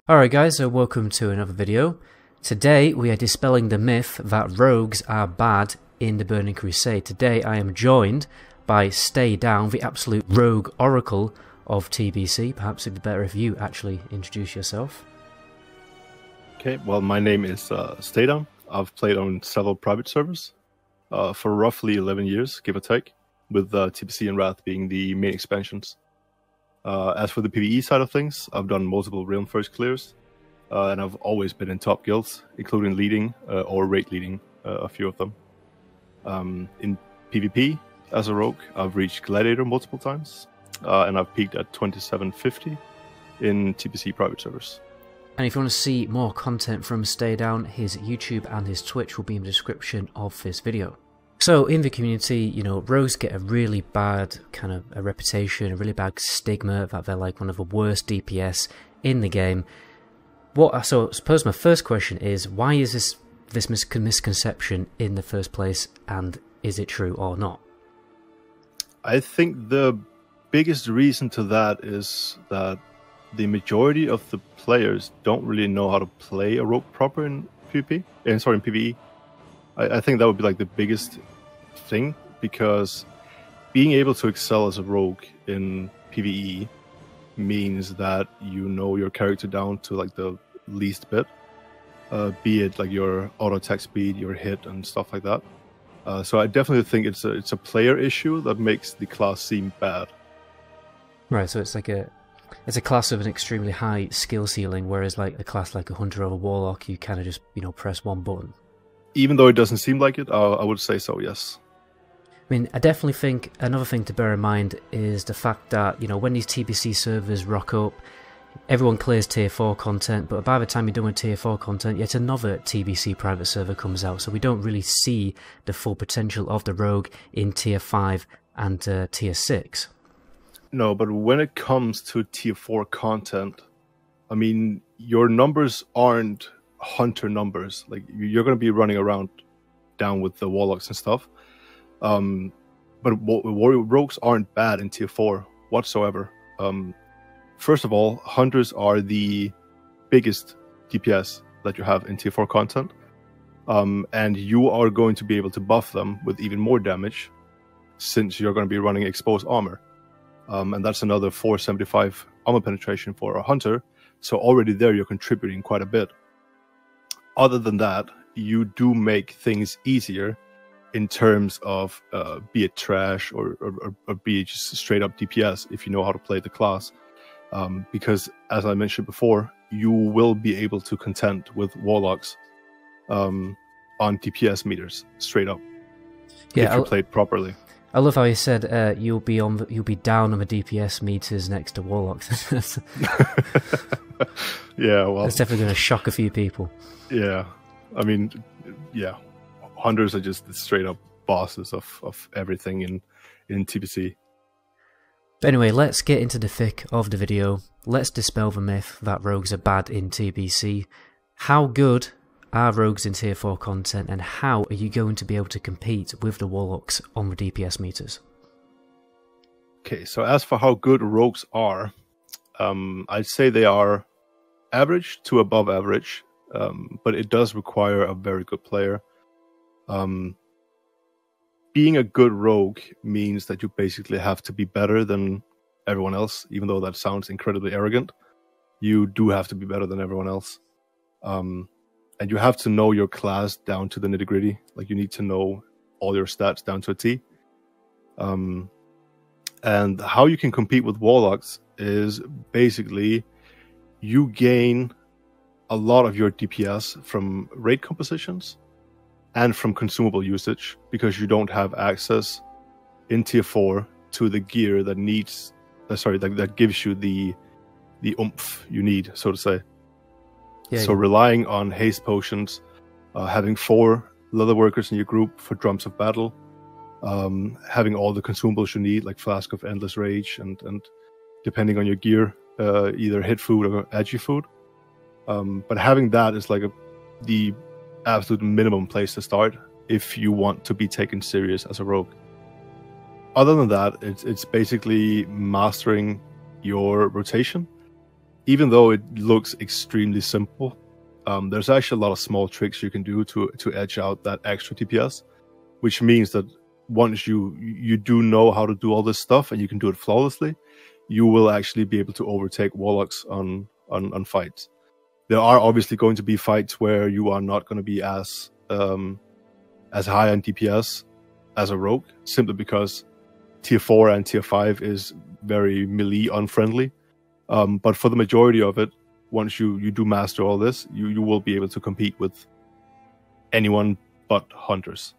Alright guys, so welcome to another video. Today we are dispelling the myth that rogues are bad in the Burning Crusade. Today I am joined by Stay Down, the absolute rogue oracle of TBC. Perhaps it'd be better if you actually introduce yourself. Okay, well my name is Stay Down. I've played on several private servers for roughly 11 years, give or take, with TBC and Wrath being the main expansions. As for the PvE side of things, I've done multiple Realm First clears, and I've always been in top guilds, including leading or rate leading a few of them. In PvP, as a rogue, I've reached Gladiator multiple times, and I've peaked at 2750 in TBC private servers. And if you want to see more content from Stay Down, his YouTube and his Twitch will be in the description of this video. So in the community, you know, rogues get a really bad kind of a reputation, a really bad stigma that they're like one of the worst DPS in the game. So I suppose my first question is, why is this misconception in the first place, and is it true or not? I think the biggest reason to that is that the majority of the players don't really know how to play a rogue proper in PvP. In PvE. I think that would be like the biggest thing, because being able to excel as a rogue in PvE means that you know your character down to like the least bit, be it like your auto attack speed, your hit, and stuff like that. So I definitely think it's a player issue that makes the class seem bad. Right, so it's a class of an extremely high skill ceiling, whereas like a class like a hunter or a warlock, you kind of just, you know, press one button. Even though it doesn't seem like it, I would say so, yes. I mean, I definitely think another thing to bear in mind is the fact that, you know, when these TBC servers rock up, everyone clears tier 4 content, but by the time you're done with tier 4 content, yet another TBC private server comes out, so we don't really see the full potential of the rogue in tier 5 and tier 6. No, but when it comes to tier 4 content, I mean, your numbers aren't hunter numbers. Like, you're going to be running around down with the warlocks and stuff. But rogues aren't bad in tier 4 whatsoever. First of all, hunters are the biggest DPS that you have in tier 4 content. And you are going to be able to buff them with even more damage, since you're going to be running exposed armor. And that's another 475 armor penetration for a hunter. So already there you're contributing quite a bit. Other than that, you do make things easier in terms of be it trash or be it just straight up DPS if you know how to play the class. Because as I mentioned before, you will be able to contend with warlocks on DPS meters straight up, if you played properly. I love how you said you'll be down on the DPS meters next to warlocks. Yeah, well, that's definitely going to shock a few people. Yeah, I mean, yeah, hunters are just the straight up bosses of everything in TBC. But anyway, let's get into the thick of the video. Let's dispel the myth that rogues are bad in TBC. How good are rogues in tier 4 content, and how are you going to be able to compete with the warlocks on the DPS meters? Okay, so as for how good rogues are, I'd say they are average to above average, but it does require a very good player. Being a good rogue means that you basically have to be better than everyone else, even though that sounds incredibly arrogant. You do have to be better than everyone else. And you have to know your class down to the nitty-gritty. Like, you need to know all your stats down to a T. And how you can compete with warlocks is basically you gain a lot of your DPS from raid compositions and from consumable usage, because you don't have access in tier 4 to the gear that needs that gives you the oomph you need, so to say. So relying on haste potions, having 4 leather workers in your group for drums of battle, having all the consumables you need, like Flask of Endless Rage, and depending on your gear, either hit food or agi food. But having that is like the absolute minimum place to start if you want to be taken serious as a rogue. other than that, it's basically mastering your rotation. Even though it looks extremely simple, there's actually a lot of small tricks you can do to edge out that extra DPS, which means that once you do know how to do all this stuff and you can do it flawlessly, you will actually be able to overtake warlocks on fights. There are obviously going to be fights where you are not going to be as high on DPS as a rogue, simply because tier 4 and tier 5 is very melee unfriendly. But for the majority of it, once you do master all this, you will be able to compete with anyone but hunters.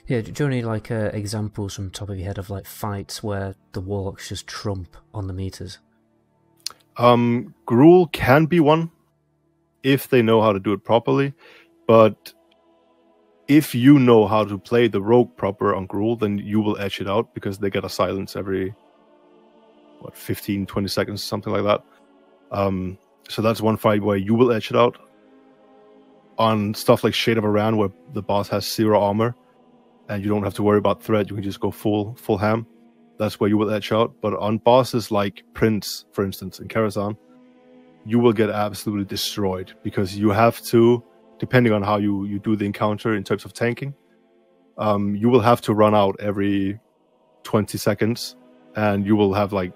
Yeah, do you need like examples from the top of your head of like fights where the warlocks just trump on the meters? Gruul can be one if they know how to do it properly, but if you know how to play the rogue proper on Gruul, then you will edge it out because they get a silence every 15-20 seconds, something like that. So that's one fight where you will edge it out. On stuff like Shade of Iran, where the boss has 0 armor and you don't have to worry about threat, you can just go full ham. That's where you will edge out. But on bosses like Prince, for instance, in Karazhan, you will get absolutely destroyed because you have to, depending on how you do the encounter in terms of tanking, you will have to run out every 20 seconds and you will have like,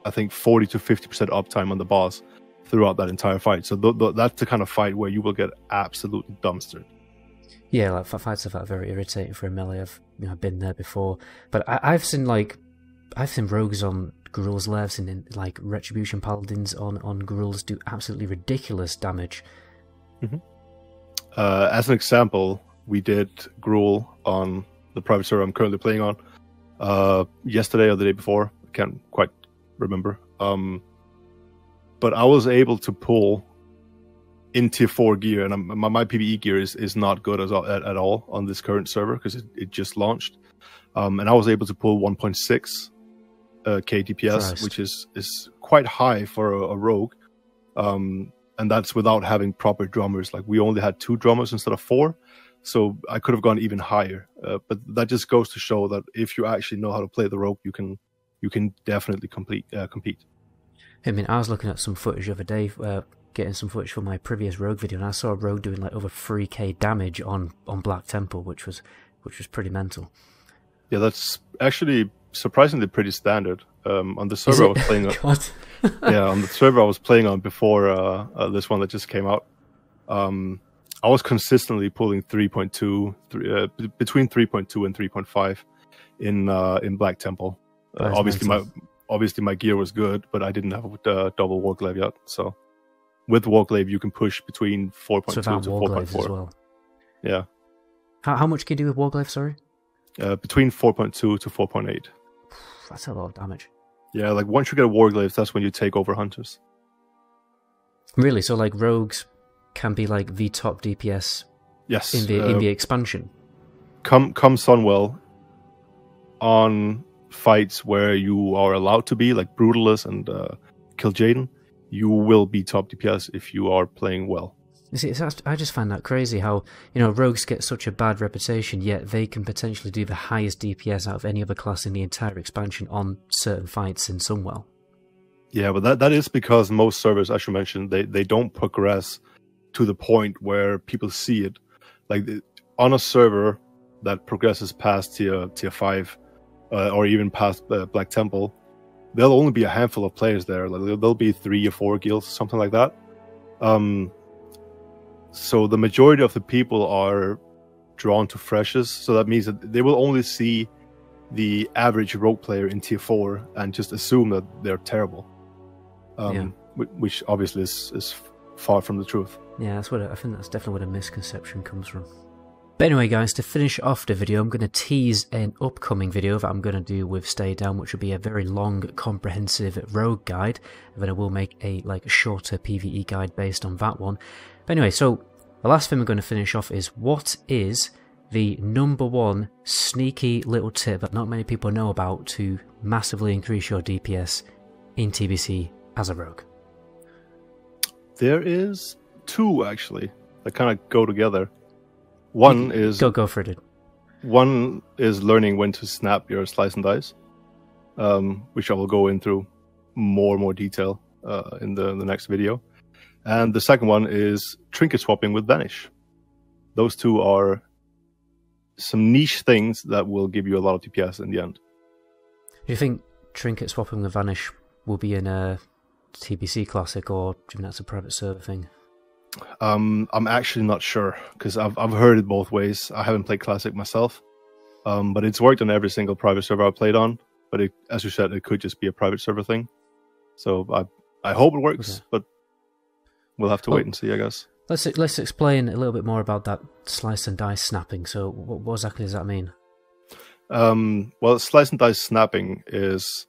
I think 40 to 50% uptime on the boss throughout that entire fight. So that's the kind of fight where you will get absolutely dumpstered. Yeah, like fights like that are very irritating for a melee. I've been there before, but I've seen rogues on Gruul's Lair, I've seen like Retribution Paladins on Gruul's do absolutely ridiculous damage. Mm-hmm. As an example, we did Gruul on the private server I'm currently playing on yesterday or the day before. I can't quite remember. But I was able to pull in tier 4 gear, and my PvE gear is not good at all on this current server because it just launched. And I was able to pull 1.6 K DPS, Christ, which is quite high for a rogue. And that's without having proper drummers. Like, we only had 2 drummers instead of 4, so I could have gone even higher. But that just goes to show that if you actually know how to play the rogue, you can definitely compete. I mean, I was looking at some footage the other day, getting some footage for my previous rogue video, and I saw a rogue doing like over 3k damage on Black Temple, which was pretty mental. Yeah, that's actually surprisingly pretty standard. On the server I was playing on, yeah, on the server I was playing on before this one that just came out, I was consistently pulling 3.2, between 3.2 and 3.5 in Black Temple. Obviously my gear was good, but I didn't have a double Warglaive yet. So with Warglaive you can push between 4.2 to 4.4 as well. Yeah. How much can you do with Warglaive, sorry? Between 4.2 to 4.8. That's a lot of damage. Yeah, like once you get a Warglaive, that's when you take over hunters. Really? So like rogues can be like the top DPS? Yes. In the expansion? Come Sunwell, on fights where you are allowed to be, like Brutalist and Kil'jaeden, you will be top DPS if you are playing well. You see, I just find that crazy how, rogues get such a bad reputation, yet they can potentially do the highest DPS out of any other class in the entire expansion on certain fights in Sunwell. Yeah, but that is because most servers, as you mentioned, they don't progress to the point where people see it. Like on a server that progresses past tier 5 or even past Black Temple, there'll only be a handful of players there. Like, there'll be 3 or 4 guilds, something like that. So the majority of the people are drawn to freshes. So that means that they will only see the average rogue player in tier 4 and just assume that they're terrible. Which obviously is far from the truth. Yeah, I think that's definitely where the misconception comes from. But anyway, guys, to finish off the video, I'm going to tease an upcoming video that I'm going to do with Stay Down, which will be a very long, comprehensive rogue guide. And then I will make a shorter PvE guide based on that one. But anyway, so the last thing we're going to finish off is what is the #1 sneaky little tip that not many people know about to massively increase your DPS in TBC as a rogue? There is 2 actually that kind of go together. One is go for it. One is learning when to snap your slice and dice, which I will go into more detail in the next video. And the second one is trinket swapping with Vanish. Those two are some niche things that will give you a lot of DPS in the end. Do you think trinket swapping with Vanish will be in a TBC Classic, or do you think that's a private server thing? I'm actually not sure, because I've heard it both ways. I haven't played Classic myself, but it's worked on every single private server I've played on. But as you said, it could just be a private server thing. So I hope it works, but we'll have to wait and see, I guess. Let's explain a little bit more about that slice and dice snapping. So what exactly does that mean? Well, slice and dice snapping is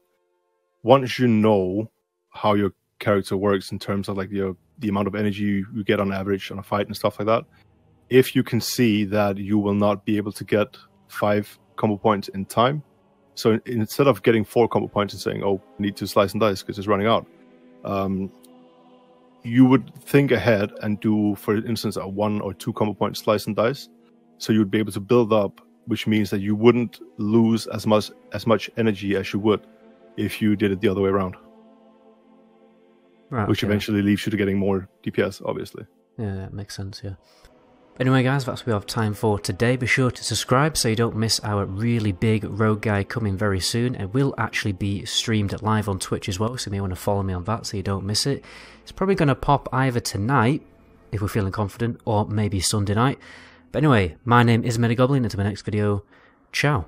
once you know how your character works in terms of like the amount of energy you get on average on a fight and stuff like that. If you can see that you will not be able to get 5 combo points in time, so instead of getting 4 combo points and saying, "Oh, I need to slice and dice because it's running out," you would think ahead and do, for instance, a 1 or 2 combo point slice and dice. So you would be able to build up, which means that you wouldn't lose as much energy as you would if you did it the other way around. Right, which eventually leads you to getting more DPS, obviously. Yeah, that makes sense, yeah. Anyway, guys, that's what we have time for today. Be sure to subscribe so you don't miss our really big rogue guy coming very soon. It will actually be streamed live on Twitch as well, so you may want to follow me on that so you don't miss it. It's probably going to pop either tonight, if we're feeling confident, or maybe Sunday night. But anyway, my name is MetaGoblin. Until my next video, ciao.